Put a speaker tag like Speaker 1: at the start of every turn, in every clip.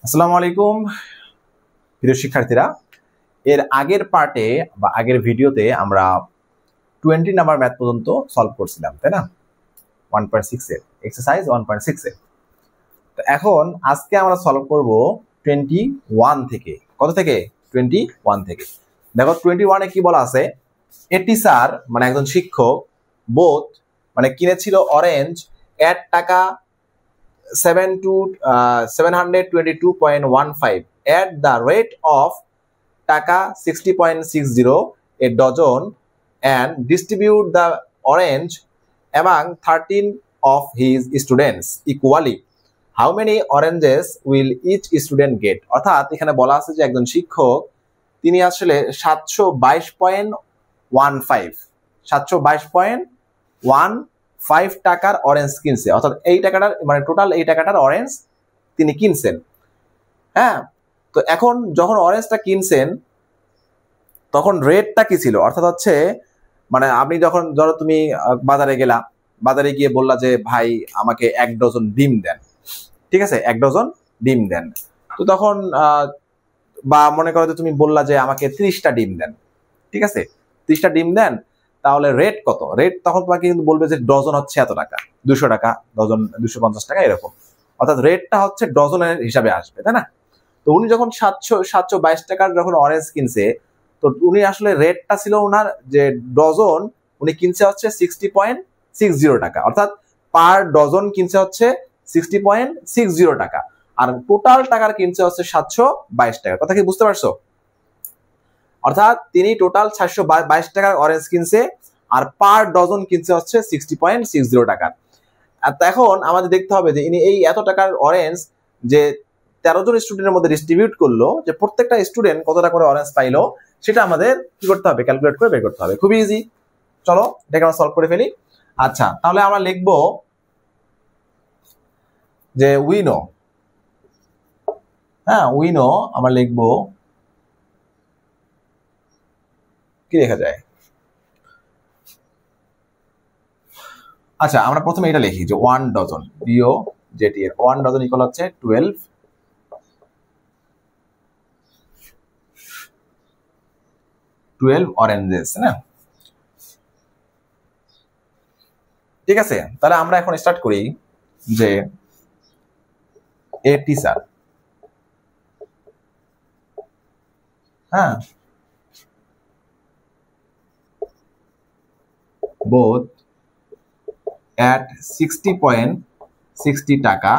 Speaker 1: আসসালামু আলাইকুম প্রিয় শিক্ষার্থীরা, এর আগের পার্টে বা আগের ভিডিওতে আমরা 20 নাম্বার ম্যাথ পর্যন্ত সলভ করছিলাম, তাই না? 1.6 এর এক্সারসাইজ 1.6 এর। তো এখন আজকে আমরা সলভ করব 21 থেকে। কত থেকে? 21 থেকে। দেখো 21 এ কি বলা আছে, এ টিচার মানে একজন শিক্ষক বোথ মানে কিনেছিল অরেঞ্জ এট টাকা 722.15 at the rate of টাকা 60.60 a dozen and distribute the orange among 13 of his students equally. How many oranges will each student get? অর্থাৎ এখানে বলা আছে যে একজন শিক্ষক তিনি আসলে 722.15 টাকার অরেঞ্জ কিনছে, অর্থাৎ এই টাকাটার মানে টোটাল এই টাকাটার অরেঞ্জ তিনি কিনছেন। হ্যাঁ, তো এখন যখন অরেঞ্জটা কিনছেন তখন রেটটা কি ছিল, অর্থাৎ হচ্ছে মানে আপনি যখন ধরো তুমি বাজারে গেলা, বাজারে গিয়ে বললা যে ভাই আমাকে 1 ডজন ডিম দেন, ঠিক আছে, 1 ডজন ডিম দেন। তো তখন বা মনে করো যে তুমি বললা যে আমাকে 30টা ডিম দেন, ঠিক আছে, 30টা ডিম দেন, তাহলে রেট কত? রেট তখন তোমাকে কিন্তু বলবে যে ডজন হচ্ছে এত টাকা, 200 টাকা ডজন, 250 টাকা এরকম, অর্থাৎ রেটটা হচ্ছে ডজনের হিসাবে আসবে, তাই না? তো উনি যখন 722 টাকার যখন অরেঞ্জ কিনছে, তো উনি আসলে রেটটা ছিল ওনার যে ডজন উনি কিনছে হচ্ছে 60.60 টাকা, অর্থাৎ পার ডজন কিনছে হচ্ছে 60.60 টাকা, আর টোটাল টাকার কিনছে হচ্ছে 722 টাকা। কথা কি বুঝতে পারছো? অর্থাৎ তিনি টোটাল 722 টাকার অরেঞ্জ কিনছে আর পার ডজন কিনছে হচ্ছে 60.60 টাকা। আর এখন আমাদের দেখতে হবে যে ইনি এই এত টাকার অরেঞ্জ যে 13 জন স্টুডেন্টের মধ্যে ডিস্ট্রিবিউট করলো, যে প্রত্যেকটা স্টুডেন্ট কতটা করে অরেঞ্জ পাইলো সেটা আমাদের কি করতে হবে, ক্যালকুলেট করে বের করতে হবে। খুবই ইজি, চলো এটাকে আমরা সলভ করে ফেলি। আচ্ছা, তাহলে আমরা লিখবো যে উইনো, হ্যাঁ উইনো আমরা লিখবো, কি লেখা যায়? আচ্ছা, আমরা প্রথমে এটা লিখি যে 1 ডজন ডিও জেটি এর 1 ডজন ইকুয়াল হচ্ছে 12 অরেঞ্জেস, না? ঠিক আছে, তাহলে আমরা এখন স্টার্ট করি যে এ টিচার, হ্যাঁ both at 60.60 টাকা,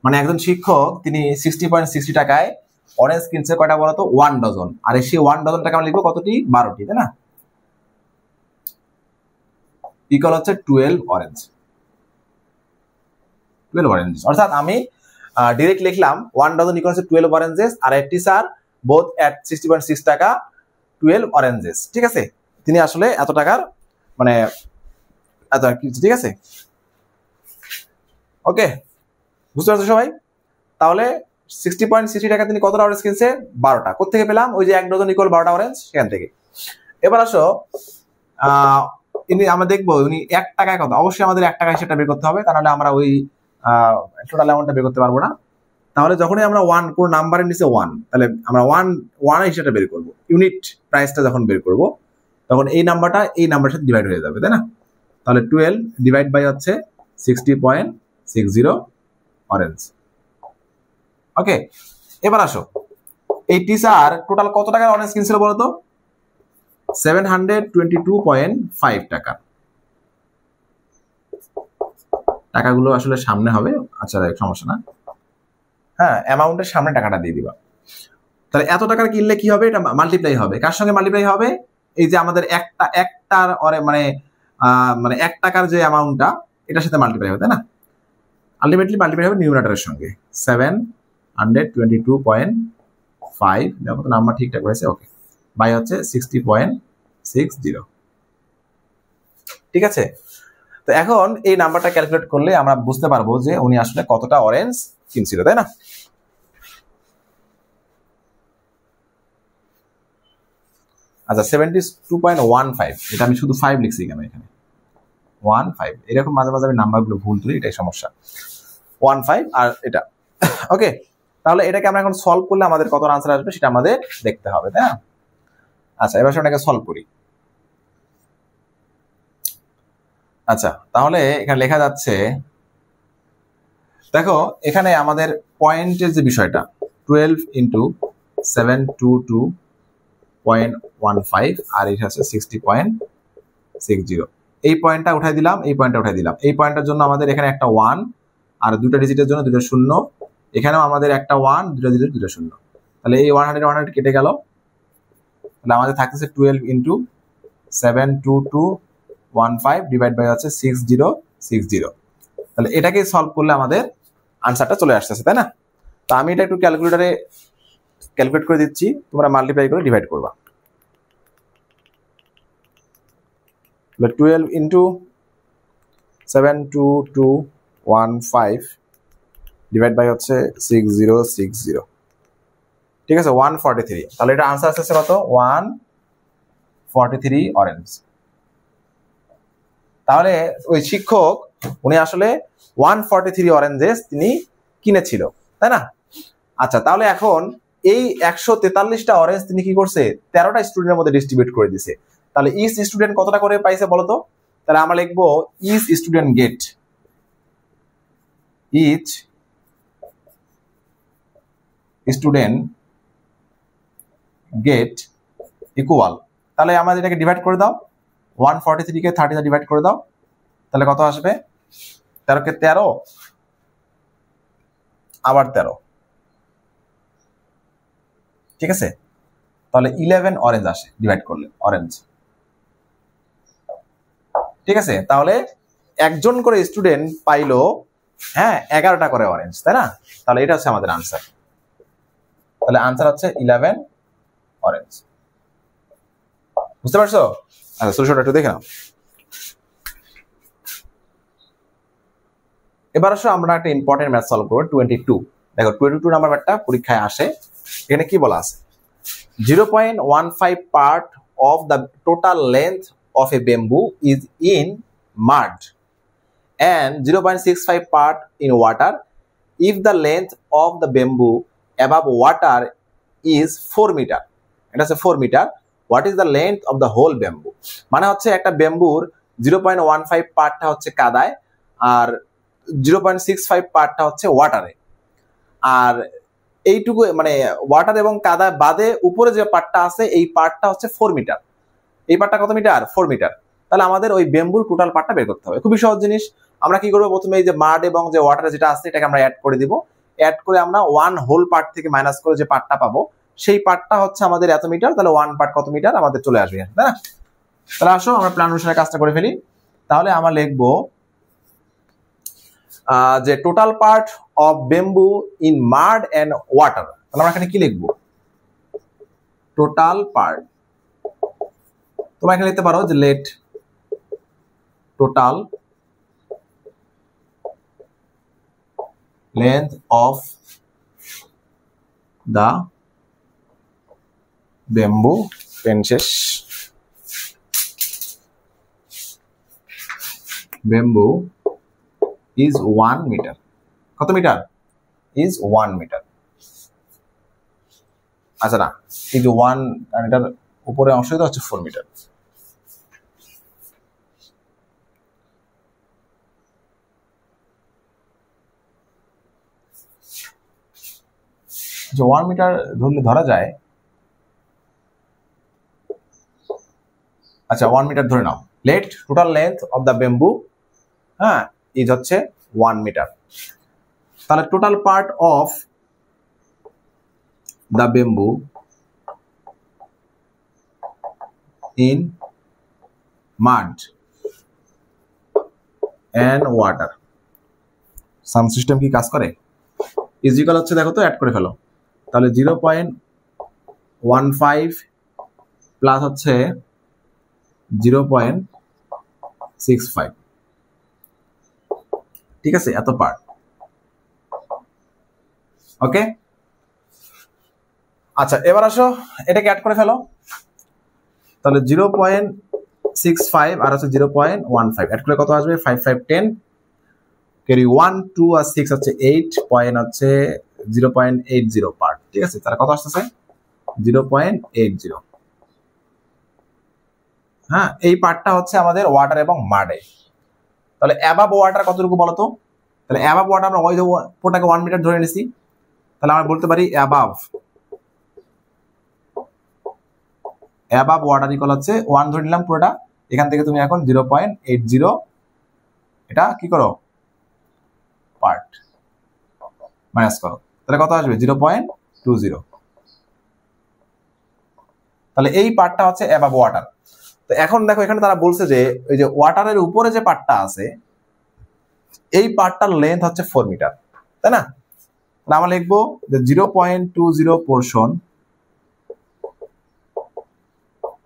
Speaker 1: মানে একজন শিক্ষক তিনি 60.60 টাকায় অরেঞ্জ কিনছে কয়টা বলতো? 1 ডজন, আর সেই 1 ডজন টাকা আমরা লিখবো কতটি? 12টি, তাই না? ইকুয়াল হচ্ছে 12 অরেঞ্জ, 12 অরেঞ্জ। অর্থাৎ আমি ডাইরেক্ট লিখলাম 1 ডজন ইকুয়াল হচ্ছে 12 অরেঞ্জেস, আর এ টিচার both at 60.6 টাকা 12 অরেঞ্জেস, ঠিক আছে? তিনি আসলে এত টাকার মানে এত কিছু, ঠিক আছে? ওকে, বুঝতে পারছো সবাই? তাহলে 60.60 টাকা তিনি কতটা অরেঞ্জ কিনছে? 12টা। কোথেকে পেলাম? ওই যে 1 ডজন ইকুয়াল 12টা অরেঞ্জ, সেখান থেকে। এবার আসো আমরা দেখবো উনি 1 টাকায় কত, অবশ্যই আমাদের 1 টাকায় সেটা বের করতে হবে, তাহলে আমরা ওই টোটাল অ্যামাউন্টটা বের করতে পারবো না। তাহলে যখনই আমরা 1 কোন নাম্বারের নিচে 1, তাহলে আমরা 1 হিসেবে বের করবো, ইউনিট প্রাইসটা যখন বের করব তখন এই নাম্বারটা এই নাম্বারের সাথে ডিভাইড হয়ে যাবে, তাই না? তাহলে 12 ডিভাইড বাই হচ্ছে 60.60 অরেঞ্জ। ওকে, এবার আসো এই টিচার টোটাল কত টাকার অরেঞ্জ কিনছিল বলতো? 722.5 টাকা। টাকাগুলো আসলে সামনে হবে, আচ্ছা সমস্যা না, হ্যাঁ অ্যামাউন্টের সামনে টাকাটা দিয়ে দিবা। তাহলে এত টাকার কিনলে কি হবে? এটা মাল্টিপ্লাই হবে, কার সঙ্গে মাল্টিপ্লাই হবে? এই যে আমাদের একটার মানে 1 টাকার যে অ্যামাউন্টটা এটার সাথে মাল্টিপ্লাই হবে, তাই না? আলটিমেটলি মাল্টিপ্লাই হবে নিউমারেটরের সঙ্গে 722.5, দেখো তো নাম্বার ঠিকঠাক হয়েছে, ওকে, বাই হচ্ছে 60.60, ঠিক আছে? তো এখন এই নাম্বারটা ক্যালকুলেট করলে আমরা বুঝতে পারবো যে উনি আসলে কতটা অরেঞ্জ কিনছিল, তাই না? আচ্ছা 72.15, এটা আমি শুধু 5 লিখছি কেন এখানে? 15, এরকম মাঝে মাঝে আমি নাম্বারগুলো ভুল করি, এটাই সমস্যা। 15 আর এটা ওকে, তাহলে এটাকে আমরা এখন সলভ করলে আমাদের কত আনসার আসবে সেটা আমাদের দেখতে হবে, তাই না? আচ্ছা, এবার এটাকে সলভ করি। আচ্ছা, তাহলে এখানে লেখা যাচ্ছে, দেখো এখানে আমাদের পয়েন্টের যে বিষয়টা 12 ইন্টু 722.15 আর এটা হচ্ছে 60.60, এই পয়েন্টটা উঠাই দিলাম, এই পয়েন্টটা উঠাই দিলাম। এই পয়েন্টের জন্য আমাদের এখানে একটা 1 আর দুটো ডিজিটের জন্য দুটো শূন্য, এখানেও আমাদের একটা 1 দুটো ডিজিট দুটো শূন্য, তাহলে এই 100 কেটে গেল। তাহলে আমাদের থাকতেছে 12 ইন্টু 722.15 ডিভাইড বাই হচ্ছে 6060। তাহলে এটাকে সলভ করলে আমাদের আনসারটা চলে আসতেছে, তাই না? তো আমি এটা একটু ক্যালকুলেটরে ক্যালকুলেট করে দিচ্ছি, তোমরা মাল্টিপ্লাই করে ডিভাইড করবা। 12 ইন্টু 722.15 ডিভাইড বাই হচ্ছে 6060, ঠিক আছে, 143। তাহলে এটা আনসার আসছে কত? 143 অরেঞ্জ। তাহলে ওই শিক্ষক উনি আসলে 143 অরেঞ্জেস তিনি কিনেছিল, তাই না? আচ্ছা, তাহলে এখন এই 143টা অরেঞ্জ তিনি কি করছে? 13টা স্টুডেন্টের মধ্যে ডিস্ট্রিবিউট করে দিছে। তাহলে ইচ স্টুডেন্ট কতটা করে পাইছে বলতো? তাহলে আমরা লিখবো each student get, each student get equal, তাহলে আমাদের এটাকে ডিভাইড করে দাও, 143 কে 30 ডিভাইড করে দাও, তাহলে কত আসবে? 13 কে 13 আবার 13, ঠিক আছে, তাহলে 11 অরেঞ্জ আসে ডিভাইড করলে, অরেঞ্জ, ঠিক আছে। তাহলে একজন করে স্টুডেন্ট পাইলো, হ্যাঁ, 11টা করে অরেঞ্জ, তাই না? তাহলে এটা হচ্ছে আমাদের আনসার। তাহলে আনসার হচ্ছে 11 অরেঞ্জ। বুঝতে পারছো? আচ্ছা, সলিউশনটা একটু দেখে নাও। এবার আসো আমরা একটা ইম্পর্টেন্ট ম্যাথ সলভ করবো, 22। দেখো 22 নাম্বার ম্যাথটা পরীক্ষায় আসে। এখানে কি বলা আছে? 0.15 part of the total length of a bamboo is in mud and 0.65 part in water if the length of the bamboo above water is 4 meter. এটা হচ্ছে 4 metre. What is the length of the whole bamboo? মানে হচ্ছে একটা ব্যাম্বুর 0.15 পার্টটা হচ্ছে কাদায় আর 0.65 পার্টটা হচ্ছে ওয়াটারে, আর এইটুকু মানে ওয়াটার এবং কাদা বাদে উপরে যে পার্টটা আছে এই পার্টটা হচ্ছে 4 মিটার। এই পার্টটা কত মিটার? 4 মিটার। তাহলে আমাদের ওই ব্যাম্বুর টোটাল পার্টটা বের করতে হবে। খুবই সহজ জিনিস। আমরা কি করবো? প্রথমে এই যে মাড এবং যে ওয়াটার যেটা আছে এটাকে আমরা অ্যাড করে দিব। অ্যাড করে আমরা 1 হোল পার্ট থেকে মাইনাস করে যে পার্টটা পাবো সেই পার্টটা হচ্ছে আমাদের এত মিটার। তাহলে 1 পার্ট কত মিটার আমাদের চলে আসবে, তাই না? তাহলে আসো আমরা প্ল্যান অনুসারে কাজটা করে ফেলি। তাহলে আমরা লিখবো যে total part of bamboo in mud and water. তাহলে আমরা এখানে কি লিখবো? Total part. তোমরা এখানে লিখতে পারো যে let total length of the bamboo branches bamboo is 1 meter. কত মিটার? is 1 meter. আচ্ছা না, এই যে 1 আর এটার উপরে অংশটা হচ্ছে 4 মিটার। যে 1 মিটার ধরলে ধরা যায়, আচ্ছা 1 মিটার ধরে নাও। Let total length of the bamboo, হ্যাঁ, ইজ হচ্ছে 1 মিটার। তাহলে total part of the bamboo in mud and water, some system কি কাজ করে? ইজিক্যাল হচ্ছে, দেখো তো অ্যাড করে ফেলো। তাহলে 0.15 প্লাস হচ্ছে 0.65, ঠিক আছে, এত পার্ট। ওকে, আচ্ছা এবার আসো এটাকে অ্যাড করে ফেলো। তাহলে 0.65 আর হচ্ছে 0.15 অ্যাড করলে কত আসবে? 5 5 10 ক্যারি 1 2 আর 6 হচ্ছে 8 পয়েন্ট হচ্ছে 0.80 পার্ট, ঠিক আছে। তাহলে কত আসতেছে 0.80। হ্যাঁ, এই পার্টটা হচ্ছে আমাদের ওয়াটার এবং মাডে। তাহলে অ্যাবাব ওয়াটার কতটুকু বলতো? তাহলে অ্যাবাব ওয়াটার আমরা ওই যে পুরোটাকে 1 মিটার ধরে নিছি, তাহলে আমরা বলতে পারি অ্যাবাব ওয়াটার ইকুয়াল হচ্ছে 1 ধরে নিলাম পুরোটা। এখান থেকে তুমি এখন 0.80 এটা কি করো পার্ট মাইনাস করো, তাহলে কত আসবে 0.20। তাহলে এই পার্টটা হচ্ছে অ্যাবাব ওয়াটার। তো এখন দেখো এখানে তারা বলছে যে ওই যে ওয়াটারের উপরে যে পার্টটা আছে এই পার্টটার লেন্থ হচ্ছে 4 মিটার, তাই না? আমরা লিখবো যে 0.20 পোর্শন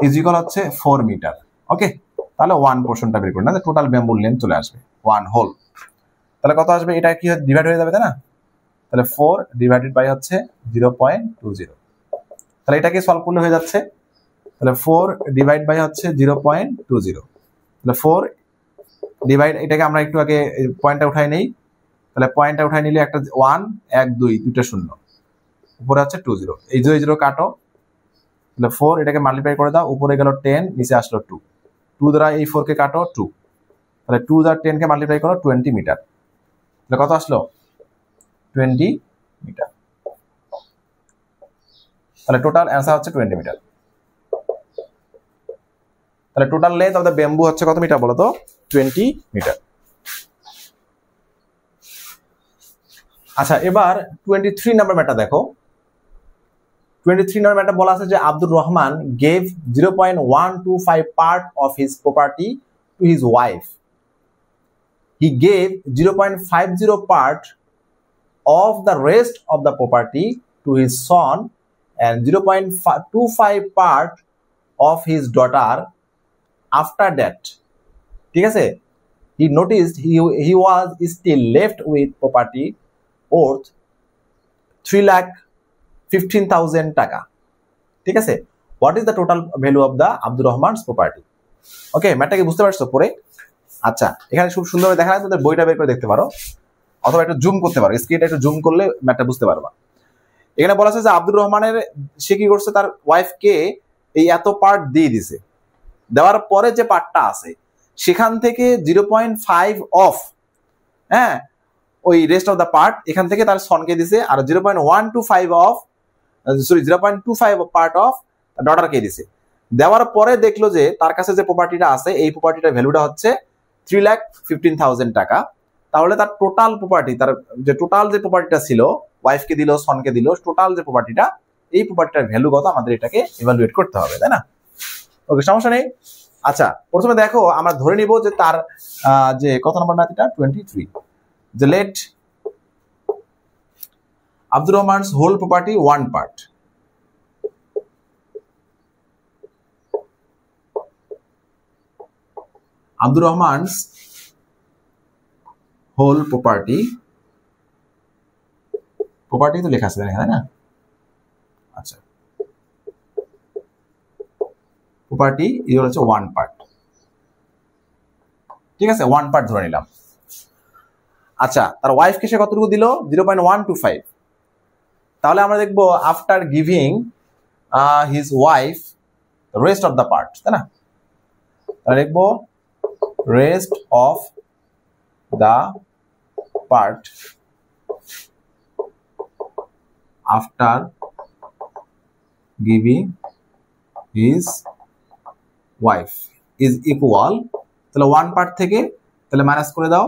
Speaker 1: ইজ ইকুয়াল হচ্ছে 4 মিটার। ওকে, তাহলে 1 পোর্শনটা বের করি না, টোটাল ব্যাম্বুর লেন্থ চলে আসবে 1 হোল। তাহলে কত আসবে? এটা কি ডিভাইড হয়ে যাবে, তাই না? তাহলে 4 ডিভাইডেড বাই হচ্ছে 0.20। তাহলে এটাকে সলভ করলে হয়ে যাচ্ছে। তাহলে 4 ডিভাইড বাই হচ্ছে 0.20। তাহলে 4 ডিভাইড, এটাকে আমরা একটু আগে পয়েন্টটা উঠাই নেই। তাহলে পয়েন্টটা উঠাই নিলে একটা 1 1 2 দুটো শূন্য, উপরে হচ্ছে 20। এই 0 কাটো, তাহলে 4 এটাকে মাল্টিপ্লাই করে দাও, উপরে গেল 10, নিচে আসলো 2। 2 দ্বারা এই 4 কে কাটো 2, তাহলে 2 দ্বারা 10 কে মাল্টিপ্লাই করো 20 মিটার। তাহলে কত আসলো 20 মিটার। তাহলে টোটাল অ্যান্সার হচ্ছে 20 মিটার। তাহলে total length of the bamboo হচ্ছে কত মিটার বলো তো? 20 মিটার। আচ্ছা, এবার 23 নাম্বার ম্যাটার দেখো। 23 নাম্বার ম্যাটার বলা আছে যে Abdur Rahman gave 0.125 part of his property to his wife. He gave 0.50 part of the rest of the property to his son and 0.25 part of his daughter after that. ঠিক আছে? He noticed he was still left with property worth 3,15,000 টাকা। ঠিক আছে? What is the total value of the Abdur Rahman's property? ওকে, ম্যাটটাকে বুঝতে পারছো পরে? আচ্ছা, এখানে খুব সুন্দরভাবে দেখা যায়, তোদের বইটা বের করে দেখতে পারো অথবা একটু জুম করতে পারো, স্ক্রিনটা একটু জুম করলে ম্যাটটা বুঝতে পারবা। এখানে বলা আছে যে আব্দুর রহমানের সে কি করছে, তার ওয়াইফকে এই এত পার্ট দিয়ে দিছে। দেওয়ার পরে যে পার্টটা আছে সেখান থেকে 0.5 অফ, হ্যাঁ, ওই রেস্ট অফ দ্য পার্ট এখান থেকে তার সনকে দিছে, আর 0.125 অফ, সরি 0.25 পার্ট অফ ডটারকে দিছে। দেওয়ার পরে দেখলো যে তার কাছে যে প্রপার্টিটা আছে এই প্রপার্টিটার ভ্যালুটা হচ্ছে 3,15,000 টাকা। তাহলে তার টোটাল প্রপার্টি, তার যে টোটাল যে প্রপার্টিটা ছিল, ওয়াইফকে দিল, সনকে দিল, টোটাল যে প্রপার্টিটা, এই প্রপার্টিটার ভ্যালু কত আমাদের এটাকে ইভালুয়েট করতে হবে, তাই না? ওকে, সমস্যা নেই। আচ্ছা, প্রথমে দেখো আমরা ধরে নিব যে তার যে কত নম্বর ম্যাথটা 23, যে let Abdur Rahman's whole property 1 part. Abdur Rahman's whole property, property তো লেখা আছে তাই না? আচ্ছা, প্রপার্টি এর হচ্ছে 1 পার্ট। ঠিক আছে, 1 পার্ট ধরে নিলাম। আচ্ছা, তার ওয়াইফকে সে কতটুকু দিল? 0.125। তাহলে আমরা দেখবো after giving his wife rest of the part, তাই না? তাহলে দেখবো rest of the part after giving his wife is equal, তাহলে 1 পার্ট থেকে তাহলে মাইনাস করে দাও,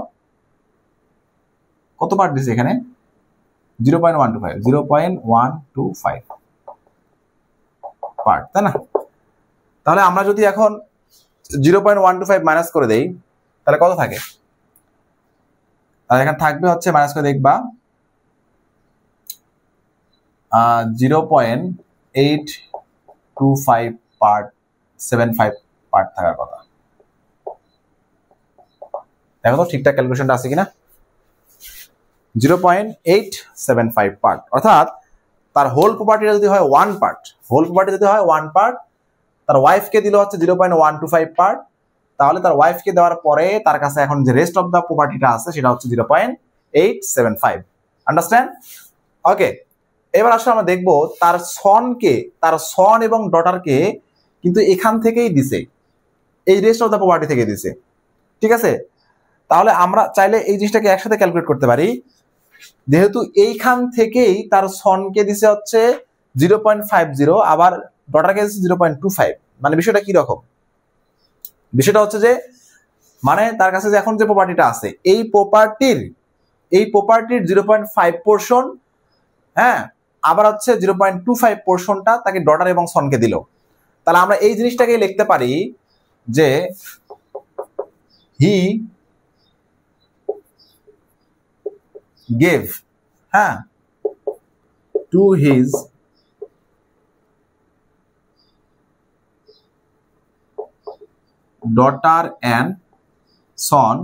Speaker 1: কত পার্ট দিছে এখানে? 0.125 পার্ট, তাই না? তাহলে আমরা যদি এখন 0.125 মাইনাস করে দেই তাহলে কত থাকে? তাহলে এখানে থাকবে হচ্ছে, মাইনাস করে দেখবা 0.825 পার্ট 75 পার্ট থাকার কথা। দেখো তো ঠিকঠাক ক্যালকুলেশনটা আছে কিনা। 0.875 পার্ট, অর্থাৎ তার হোল প্রপার্টিটা যদি হয় 1 পার্ট, হোল প্রপার্টি যদি হয় 1 পার্ট, তার ওয়াইফকে দিল হচ্ছে 0.125 পার্ট, তাহলে তার ওয়াইফকে দেওয়ার পরে তার কাছে এখন যে রেস্ট অফ দ্য প্রপার্টিটা আছে সেটা হচ্ছে 0.875। আন্ডারস্ট্যান্ড? ওকে, এবার আসলে আমরা দেখবো তার সন এবং ডটারকে কিন্তু এখান থেকেই দিছে, এই রেস্ট অফ দ্য প্রপার্টি থেকে দিছে। ঠিক আছে, তাহলে আমরা চাইলে এই জিনিসটাকে একসাথে ক্যালকুলেট করতে পারি। যেহেতু এইখান থেকেই তার সনকে দিছে হচ্ছে 0.50, আবার ডটারকে দিচ্ছে 0.25, মানে বিষয়টা কি রকম? বিষয়টা হচ্ছে যে মানে তার কাছে যে এখন যে প্রপার্টিটা আছে এই প্রপার্টির 0.5 পোর্শন, হ্যাঁ, আবার হচ্ছে 0.25 পোর্শনটা তাকে ডটার এবং সনকে দিল। তাহলে আমরা এই জিনিসটাকে লিখতে পারি যে হি gave, হ্যাঁ, to his daughter and son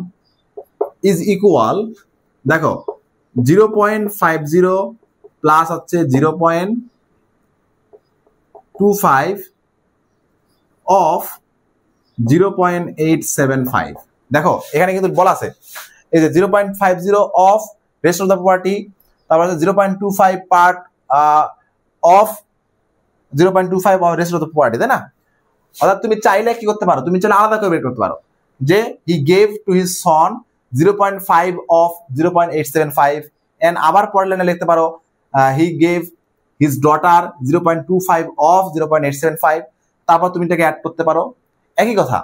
Speaker 1: is equal, দেখো 0.50 প্লাস হচ্ছে 0.25 অফ 0.875। দেখো এখানে কিন্তু বলা আছে এই যে 0.50 of rest of the property, তারপর 0.25 part of 0.25 of rest of the property, তাই না? অর্থাৎ তুমি চাইলে কি করতে পারো, তুমি চাইলে আলাদা করে বের করতে পারো যে he gave to his son 0.5 of 0.875, and আবার পরের লাইনে লিখতে পারো he gave his daughter 0.25 of 0.875, তারপর তুমি এটাকে অ্যাড করতে পারো, একই কথা।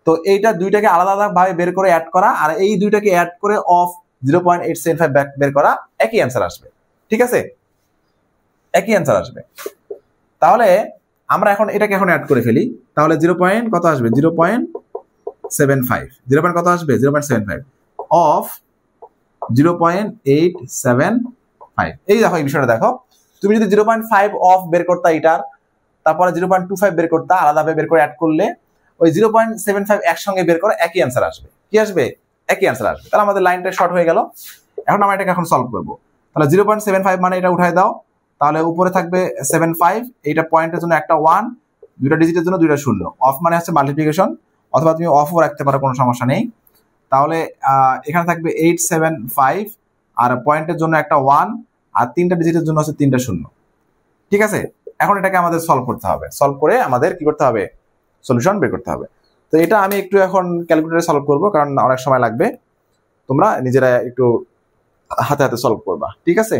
Speaker 1: তো এইটা দুইটাকে আলাদা আলাদা ভাবে বের করে অ্যাড করা, আর এই দুইটাকে অ্যাড করে অফ 0.875 বের করা, একই অ্যান্সার আসবে। ঠিক আছে, একই অ্যান্সার আসবে। তাহলে আমরা এখন এটাকে এখন অ্যাড করে ফেলি, তাহলে 0. কত আসবে 0.75, 0. কত আসবে 0.75 অফ 0.875। এই দেখো এই বিষয়টা দেখো, তুমি যদি 0.5 অফ বের করতা এটার, তারপরে 0.25 বের করতা, আলাদাভাবে বের করে অ্যাড করলে ওই 0.75 একসঙ্গে বের করে একই অ্যান্সার আসবে। কি আসবে? একই অ্যান্সার আসবে। তাহলে আমাদের লাইনটা শর্ট হয়ে গেল। এখন আমরা এটাকে এখন সলভ করবো। তাহলে 0.75 মানে এটা উঠায় দাও, তাহলে উপরে থাকবে 75, এইটা পয়েন্টের জন্য একটা 1, দুইটা ডিজিটের জন্য দুইটা 0, অফ মানে হচ্ছে মাল্টিপ্লিকেশন, অথবা তুমি অফও রাখতে পারো, কোনো সমস্যা নেই। তাহলে এখানে থাকবে 875, আর পয়েন্টের জন্য একটা 1, আর তিনটা ডিজিটের জন্য হচ্ছে তিনটা 0। ঠিক আছে, এখন এটাকে আমাদের সলভ করতে হবে, সলভ করে আমাদের কি করতে হবে, সলিউশন বের করতে হবে। তো এটা আমি একটু এখন ক্যালকুলেটরে সলভ করব, কারণ অনেক সময় লাগবে, তোমরা নিজেরা একটু হাতে হাতে সলভ করবা। ঠিক আছে,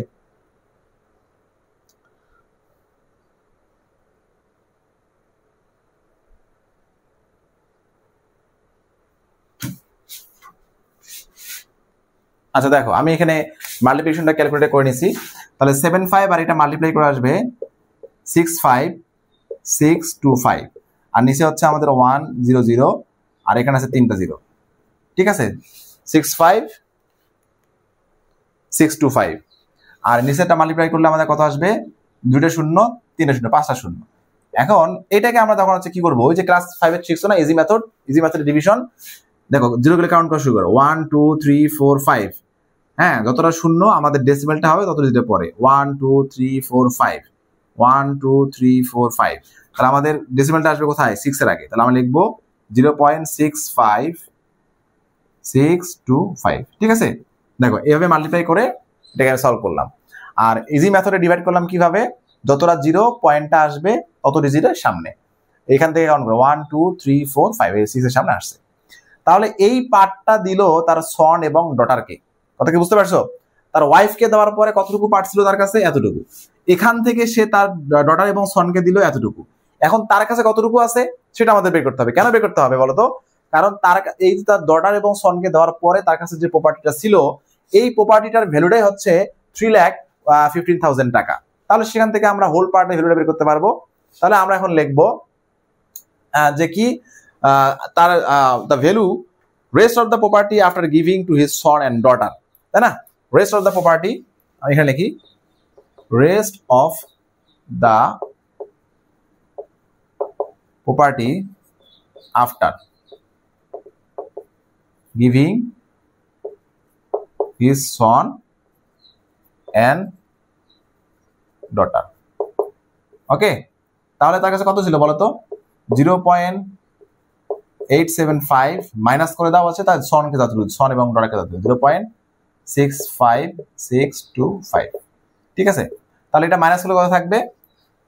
Speaker 1: আচ্ছা দেখো আমি এখানে মাল্টিপ্লিকেশনটা ক্যালকুলেট করে নিছি। তাহলে 75 আর এটা মাল্টিপ্লাই করে আসবে 65625, আর নিচে হচ্ছে আমাদের 100, আর এখানে আছে তিনটা 0। ঠিক আছে, 65625, আর নিচেটা মাল্টিপ্লাই করলে আমাদের কত আসবে, দুইটা 0, তিনটা 0, পাঁচটা 0। এখন এটাকে আমরা তখন হচ্ছে কি করবো, ওই যে ক্লাস 5-এর শিখছো না ইজি মেথড ডিভিশন, দেখো 0 গুলো কাউন্ট করা শুরু করো, 1 2 3 4 5, হ্যাঁ, যতটা 0 আমাদের ডেসিমেলটা হবে তত ডিজিটের পরে 1 2 3 4 5, 1 2 3 4 5। তাহলে আমাদের ডেসিমেলটা আসবে কোথায়, 6 এর আগে। তাহলে আমরা লিখবো 0.65625। ঠিক আছে, দেখো এইভাবে মাল্টিপ্লাই করে এটাকে সলভ করলাম। আর ইজি মেথডে ডিভাইড করলাম কিভাবে, যতটা 0 পয়েন্টটা আসবে তত ডিজিটের সামনে, এখান থেকে কাউন্ট করো 1 2 3 4 5, এই 6 এর সামনে আসছে। তাহলে এই পার্টটা দিল তার সন এবং ডটারকে, কথা কি বুঝতে পারছো? তার ওয়াইফকে দেওয়ার পরে কতটুকু পার্ট ছিল তার কাছে, এতটুকু। এখান থেকে সে তার ডটার এবং সনকে দিল এতটুকু। এখন তার কাছে কতটুকু আছে সেটা আমাদের বের করতে হবে। কেন বের করতে হবে বলতো? কারণ তার এই যে তার ডটার এবং সনকে দেওয়ার পরে তার কাছে যে প্রপার্টিটা ছিল, এই প্রপার্টিটার ভ্যালুটাই হচ্ছে 3,15,000 টাকা। তাহলে সেখান থেকে আমরা হোল পার্টের ভ্যালুটা বের করতে পারবো। তাহলে আমরা এখন লিখবো যে কি, তার the value rest of the property after giving to his son and daughter, তাই না? রেস্ট অফ দ্য প্রপার্টি, আমি এখানে লিখি rest of the property after giving his son and daughter. Okay, তাহলে তার কাছে কত ছিল বলতো, 0.875 মাইনাস করে দাও হচ্ছে তার সনকে দাও, সন এবং ডলারকে দাও 0.65625। ঠিক আছে, তাহলে এটা মাইনাস করলে কত থাকবে?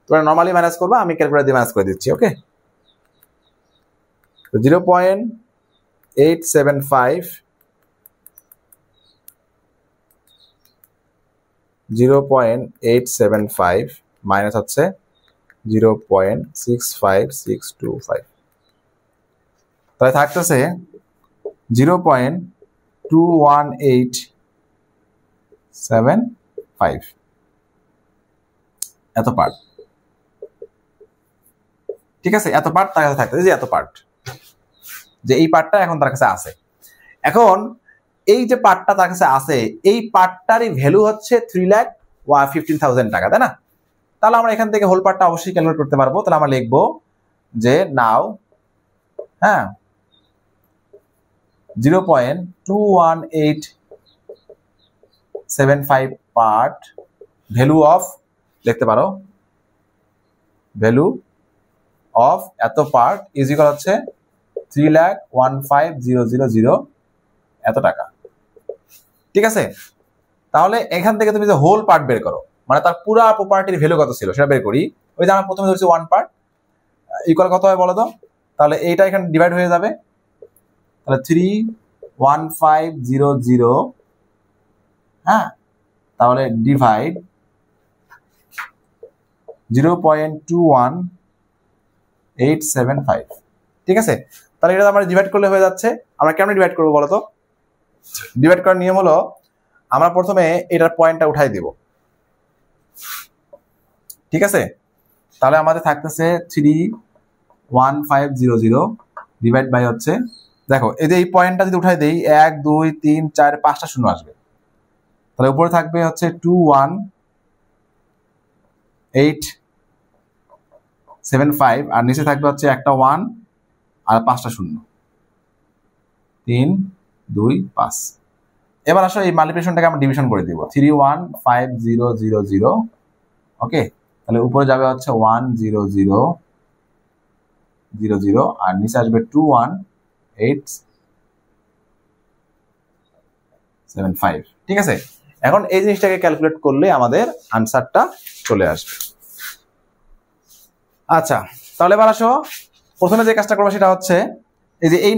Speaker 1: তোমরা নর্মালি মাইনাস করবে, আমি ক্যালকুলেটর দিয়ে মাইনাস করে দিচ্ছি। ওকে, 0.875 0.875 মাইনাস হচ্ছে 0.65625, তাহলে থাকতেছে 0.21875 এত পার্ট। ঠিক আছে, এত পার্ট তার কাছে থাকতেছে, যে এত পার্ট, যে এই পার্টটা এখন তার কাছে আছে। এখন এই যে পার্টটা তার কাছে আছে, এই পার্টটারই ভ্যালু হচ্ছে 3,15,000 টাকা, তাই না? তাহলে আমরা এখান থেকে হোল পার্টটা অবশ্যই ক্যালকুলেট করতে পারবো। তাহলে আমরা লিখবো যে নাও 0.21875 পার্ট ভ্যালু অফ, লিখতে পারো ভ্যালু অফ এত পার্ট ইজ ইকুয়াল হচ্ছে 3,15,000 এত টাকা। ঠিক আছে, তাহলে এখান থেকে তুমি যে হোল পার্ট বের করো, মানে তার পুরা প্রপার্টির ভ্যালু কত ছিল সেটা বের করি। ওই যে আমরা প্রথমে ধরছি 1 পার্ট ইকুয়াল কত হয় বলো তো? তাহলে এইটা এখানে ডিভাইড হয়ে যাবে, তাহলে 3,15,000, হ্যাঁ, তাহলে ডিভাইড 0.21875। ঠিক আছে, তাহলে এটা আমরা ডিভাইড করলে হয়ে যাচ্ছে। আমরা কেমন ডিভাইড করবো বলো তো? ডিভাইড করার নিয়ম হলো, আমরা প্রথমে এটার পয়েন্টটা উঠাই দিব। ঠিক আছে, তাহলে আমাদের থাকতেছে 3,15,000 ডিভাইড বাই হচ্ছে, দেখো এই যে এই পয়েন্টটা যদি উঠাই দেই 1 2 3 4 5টা শূন্য আসবে, তাহলে উপরে থাকবে হচ্ছে 21875 আর নিচে থাকবে হচ্ছে একটা 1 আর 5টা শূন্য, 3 2 5। এবার আসো এই মাল্টিপ্লিকেশনটাকে আমরা ডিভিশন করে দিব, 3,15,000। ওকে, তাহলে উপরে যাবে হচ্ছে 1,0,0,0 আর নিচে আসবে 2,1875। ঠিক আছে, এখন এই জিনিসটাকে ক্যালকুলেট করলে আমাদের আনসারটা চলে আসবে। আচ্ছা, তাহলে এবার আসো প্রথমে যে কাজটা করবো সেটা হচ্ছে এই যে এই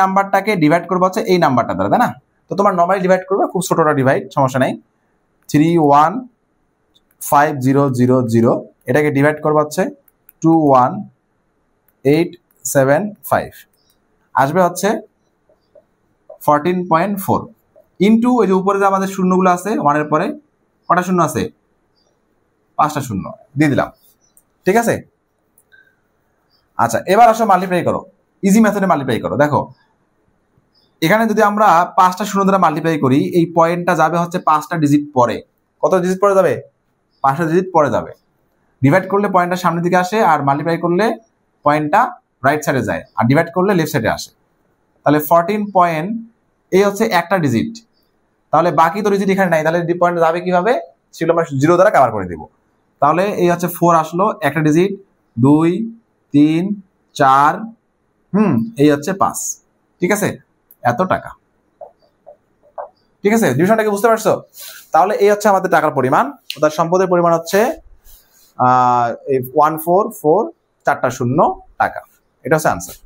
Speaker 1: নাম্বারটাকে ডিভাইড করবো হচ্ছে এই নাম্বারটা দ্বারা, তাই না? তো তোমার নর্মালি ডিভাইড করবে, খুব ছোটটা ডিভাইড, সমস্যা নাই। 3,15,000 এটাকে ডিভাইড করবো হচ্ছে 2,1875, আসবে হচ্ছে 14.4 ইন্টু ওই যে উপরে যে আমাদের শূন্যগুলো আছে, 1-এর পরে কটা শূন্য আছে? 5টা শূন্য দিয়ে দিলাম। ঠিক আছে, আচ্ছা এবার আসো মাল্টিপ্লাই করো, ইজি মেথডে মাল্টিপ্লাই করো। দেখো এখানে যদি আমরা 5টা শূন্য দ্বারা মাল্টিপ্লাই করি, এই পয়েন্টটা যাবে হচ্ছে 5টা ডিজিট পরে। কত ডিজিট পরে যাবে? 5টা ডিজিট পরে যাবে। ডিভাইড করলে পয়েন্টটা সামনের দিকে আসে, আর মাল্টিপ্লাই করলে পয়েন্টটা রাইট সাইডে যায়, আর ডিভাইড করলে লেফট সাইডে আসে। তাহলে 14 পয়েন্ট, এই হচ্ছে একটা ডিজিট, তাহলে বাকি তো ডিজিট এখানে নাই, তাহলে পয়েন্ট যাবে কিভাবে? সেগুলো আমরা 0 দ্বারা কভার করে দিব। তাহলে এই হচ্ছে 4 আসলো একটা ডিজিট, 2 3 4, এই হচ্ছে 5। ঠিক আছে, এত টাকা। ঠিক আছে, ডিভিশনটাকে বুঝতে পারছো? তাহলে এই হচ্ছে আমাদের টাকার পরিমাণ, তার সম্পদের পরিমাণ হচ্ছে 144 4টা শূন্য টাকা। এটা হচ্ছে আনসার।